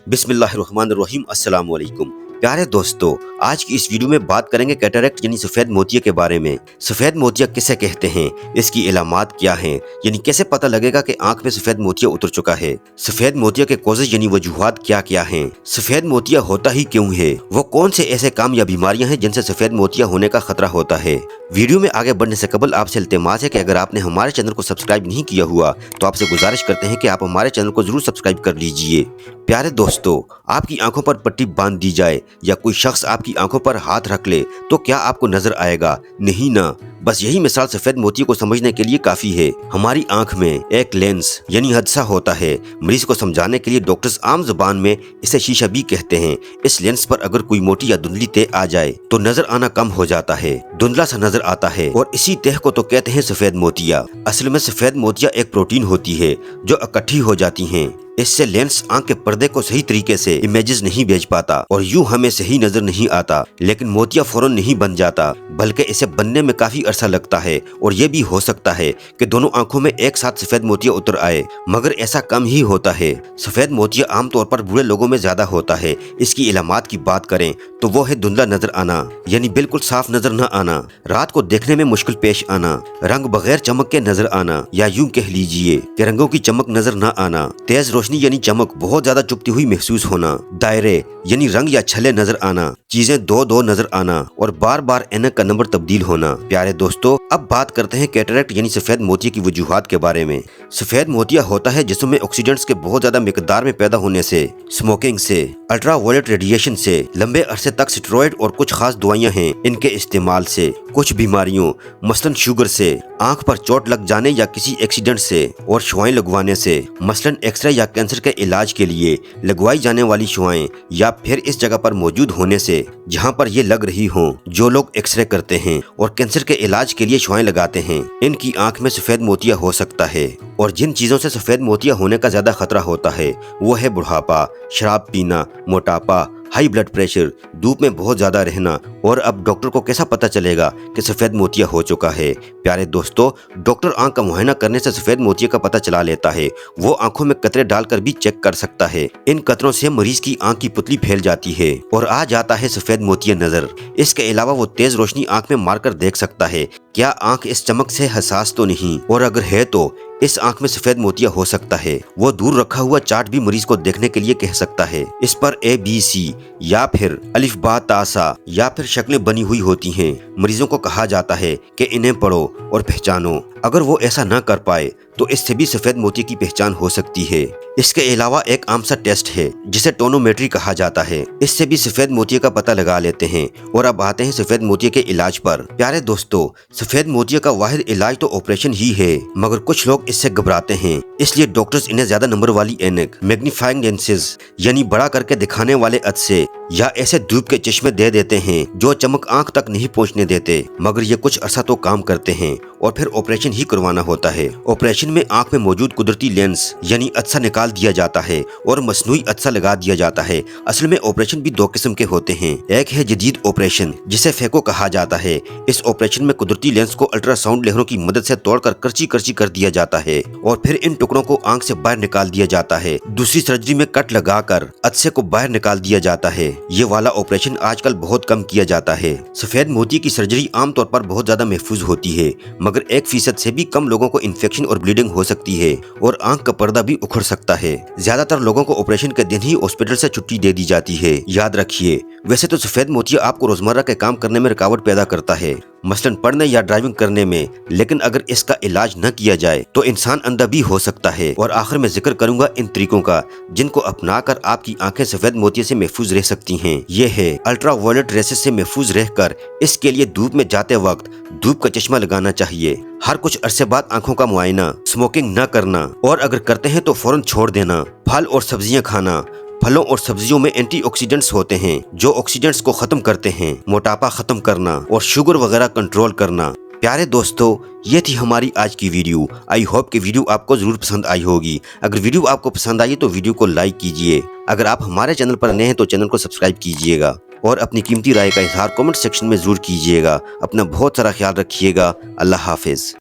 بسم اللہ الرحمن الرحیم۔ السلام علیکم پیارے دوستو، آج کی اس ویڈیو میں بات کریں گے کیٹریکٹ یعنی سفید موتیا کے بارے میں۔ سفید موتیا کسے کہتے ہیں، اس کی علامات کیا ہیں، یعنی کیسے پتہ لگے گا کہ آنکھ میں سفید موتیا اتر چکا ہے۔ سفید موتیا کے کوزز یعنی وجوہات کیا کیا ہیں، سفید موتیا ہوتا ہی کیوں ہے، وہ کون سے ایسے کام یا بیماریاں ہیں جن سے سفید موتیا ہونے کا خطرہ ہوتا ہے۔ ویڈیو میں آگے بڑھنے سے قبل آپ سے التماس ہے کہ اگر آپ نے ہمارے چینل کو سبسکرائب نہیں کیا ہوا تو آپ سے گزارش کرتے ہیں کہ آپ ہمارے چینل کو ضرور سبسکرائب کر لیجئے۔ پیارے دوستو، آپ کی آنکھوں پر پٹی باندھ دی جائے یا کوئی شخص آپ کی آنکھوں پر ہاتھ رکھ لے تو کیا آپ کو نظر آئے گا؟ نہیں نا، بس یہی مثال سفید موتیا کو سمجھنے کے لیے کافی ہے۔ ہماری آنکھ میں ایک لینس یعنی حادثہ ہوتا ہے۔ مریض کو سمجھانے کے لیے ڈاکٹرز عام زبان میں اسے شیشہ بھی کہتے ہیں۔ اس لینس پر اگر کوئی موٹی یا دھندلی تہ آ جائے تو نظر آنا کم ہو جاتا ہے، دھندلا سا نظر آتا ہے، اور اسی تہ کو تو کہتے ہیں سفید موتیا۔ اصل میں سفید موتیا ایک پروٹین ہوتی ہے جو اکٹھی ہو جاتی ہیں۔ اس سے لینس آنکھ کے پردے کو صحیح طریقے سے امیجز نہیں بھیج پاتا اور یوں ہمیں صحیح نظر نہیں آتا۔ لیکن موتیا فوراً نہیں بن جاتا، بلکہ اسے بننے میں کافی عرصہ لگتا ہے، اور یہ بھی ہو سکتا ہے کہ دونوں آنکھوں میں ایک ساتھ سفید موتیا اتر آئے، مگر ایسا کم ہی ہوتا ہے۔ سفید موتیا عام طور پر بوڑھے لوگوں میں زیادہ ہوتا ہے۔ اس کی علامات کی بات کریں تو وہ ہے دھندلا نظر آنا، یعنی بالکل صاف نظر نہ آنا، رات کو دیکھنے میں مشکل پیش آنا، رنگ بغیر چمک کے نظر آنا، یا یوں کہہ لیجئے کہ رنگوں کی چمک نظر نہ آنا، تیز روشنی یعنی چمک بہت زیادہ چپتی ہوئی محسوس ہونا، دائرے یعنی رنگ یا چھلے نظر آنا، چیزیں دو دو نظر آنا، اور بار بار اینک کا نمبر تبدیل ہونا۔ پیارے دوستو، اب بات کرتے ہیں کیٹریکٹ یعنی سفید موتیا کی وجوہات کے بارے میں۔ سفید موتیا ہوتا ہے جسم میں آکسیڈنٹس کے بہت زیادہ مقدار میں پیدا ہونے سے، اسموکنگ سے، الٹرا وائلٹ ریڈیشن سے، لمبے عرصے تک اسٹیرائڈ اور کچھ خاص دوائیاں ہیں ان کے استعمال سے، کچھ بیماریوں مثلاً شوگر سے، آنکھ پر چوٹ لگ جانے یا کسی ایکسیڈنٹ سے، اور شعاعیں لگوانے سے، مثلاً ایکس رے یا کینسر کے علاج کے لیے لگوائی جانے والی شعاعیں، یا پھر اس جگہ پر موجود ہونے سے جہاں پر یہ لگ رہی ہوں۔ جو لوگ ایکس رے کرتے ہیں اور کینسر کے علاج کے لیے شعاعیں لگاتے ہیں، ان کی آنکھ میں سفید موتیا ہو سکتا ہے۔ اور جن چیزوں سے سفید موتیا ہونے کا زیادہ خطرہ ہوتا ہے وہ ہے بڑھاپا، شراب پینا، موٹاپا، ہائی بلڈ پریشر، دھوپ میں بہت زیادہ رہنا۔ اور اب ڈاکٹر کو کیسا پتہ چلے گا کہ سفید موتیا ہو چکا ہے؟ پیارے دوستو، ڈاکٹر آنکھ کا معائنہ کرنے سے سفید موتیا کا پتہ چلا لیتا ہے۔ وہ آنکھوں میں قطرے ڈال کر بھی چیک کر سکتا ہے۔ ان قطروں سے مریض کی آنکھ کی پتلی پھیل جاتی ہے اور آ جاتا ہے سفید موتیا نظر۔ اس کے علاوہ وہ تیز روشنی آنکھ میں مار کر دیکھ سکتا ہے کیا آنکھ اس چمک سے حساس تو نہیں، اور اگر ہے تو اس آنکھ میں سفید موتیا ہو سکتا ہے۔ وہ دور رکھا ہوا چارٹ بھی مریض کو دیکھنے کے لیے کہہ سکتا ہے۔ اس پر ABC یا پھر الف با تا سا یا پھر شکلیں بنی ہوئی ہوتی ہیں۔ مریضوں کو کہا جاتا ہے کہ انہیں پڑھو اور پہچانو۔ اگر وہ ایسا نہ کر پائے تو اس سے بھی سفید موتیا کی پہچان ہو سکتی ہے۔ اس کے علاوہ ایک عام سا ٹیسٹ ہے جسے ٹونومیٹری کہا جاتا ہے، اس سے بھی سفید موتیا کا پتہ لگا لیتے ہیں۔ اور اب آتے ہیں سفید موتیا کے علاج پر۔ پیارے دوستو، سفید موتیا کا واحد علاج تو آپریشن ہی ہے، مگر کچھ لوگ اس سے گھبراتے ہیں، اس لیے ڈاکٹرز انہیں زیادہ نمبر والی اینک، میگنیفائنگ لینسز یعنی بڑا کر کے دکھانے والے عدسے، یا ایسے دھوپ کے چشمے دے دیتے ہیں جو چمک آنکھ تک نہیں پہنچنے دیتے، مگر یہ کچھ عرصہ تو کام کرتے ہیں اور پھر آپریشن ہی کروانا ہوتا ہے۔ آپریشن میں آنکھ میں موجود قدرتی لینس یعنی عدسہ نکال دیا جاتا ہے اور مصنوعی عدسہ لگا دیا جاتا ہے۔ اصل میں آپریشن بھی دو قسم کے ہوتے ہیں، ایک ہے جدید آپریشن جسے فیکو کہا جاتا ہے۔ اس آپریشن میں قدرتی لینس کو الٹرا ساؤنڈ لہروں کی مدد سے توڑ کر کرچی کرچی کر دیا جاتا ہے اور پھر ان ٹکڑوں کو آنکھ سے باہر نکال دیا جاتا ہے۔ دوسری سرجری میں کٹ لگا کر عدسے کو باہر نکال دیا جاتا ہے۔ یہ والا آپریشن آج کل بہت کم کیا جاتا ہے۔ سفید موتیا کی سرجری عام طور پر بہت زیادہ محفوظ ہوتی ہے، مگر 1% سے بھی کم لوگوں کو انفیکشن اور بلیڈنگ ہو سکتی ہے اور آنکھ کا پردہ بھی اکھڑ سکتا ہے۔ زیادہ تر لوگوں کو آپریشن کے دن ہی ہاسپٹل سے چھٹی دے دی جاتی ہے۔ یاد رکھیے، ویسے تو سفید موتیا آپ کو روزمرہ کے کام کرنے میں رکاوٹ پیدا کرتا ہے، مثلاً پڑھنے یا ڈرائیونگ کرنے میں، لیکن اگر اس کا علاج نہ کیا جائے تو انسان اندھا بھی ہو سکتا ہے۔ اور آخر میں ذکر کروں گا ان طریقوں کا جن کو اپنا کر آپ کی آنکھیں سفید موتیا سے محفوظ رہ سکتی ہیں۔ یہ ہے الٹرا وائلٹ ریسز سے محفوظ رہ کر اس کے لیے دھوپ میں جاتے وقت دھوپ کا چشمہ لگانا چاہیے، ہر کچھ عرصے بعد آنکھوں کا معائنہ، اسموکنگ نہ کرنا، اور اگر کرتے ہیں تو فوراً چھوڑ دینا، پھل اور سبزیاں کھانا۔ پھلوں اور سبزیوں میں اینٹی آکسیڈنٹس ہوتے ہیں جو آکسیڈنٹس کو ختم کرتے ہیں، موٹاپا ختم کرنا اور شوگر وغیرہ کنٹرول کرنا۔ پیارے دوستو، یہ تھی ہماری آج کی ویڈیو۔ آئی ہوپ کہ ویڈیو آپ کو ضرور پسند آئی ہوگی۔ اگر ویڈیو آپ کو پسند آئی تو ویڈیو کو لائک کیجئے۔ اگر آپ ہمارے چینل پر نئے ہیں تو چینل کو سبسکرائب کیجئے گا اور اپنی قیمتی رائے کا اظہار کمنٹ سیکشن میں ضرور کیجئے گا۔ اپنا بہت سارا خیال رکھیے گا۔ اللہ حافظ۔